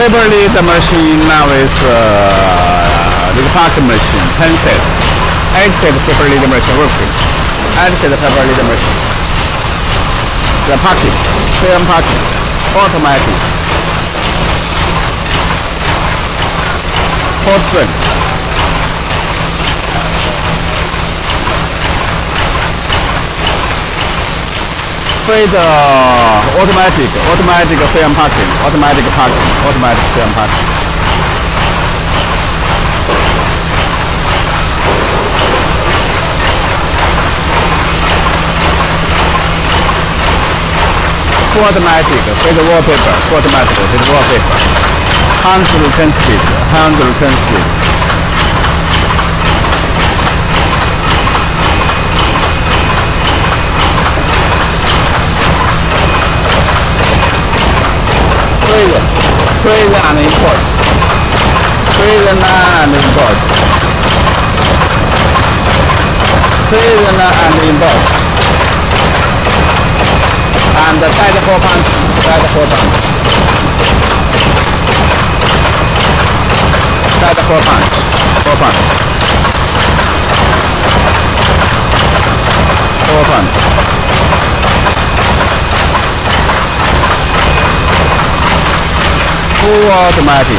paper lead machine now is the packing machine, 10 set. 8 set paper lead machine working. 8 set paper lead machine. The packing, film packing, automatic. Hot print. Fade automatic film packing, automatic film packing. Full automatic with wallpaper, full automatic with wallpaper. 110 speed, 110 speed. Freeze and import. Freeze and import. Freeze and import. And side 4 punch. Side 4 punch. Side 4 punch. 4 punch. 4 punch. Full automatic.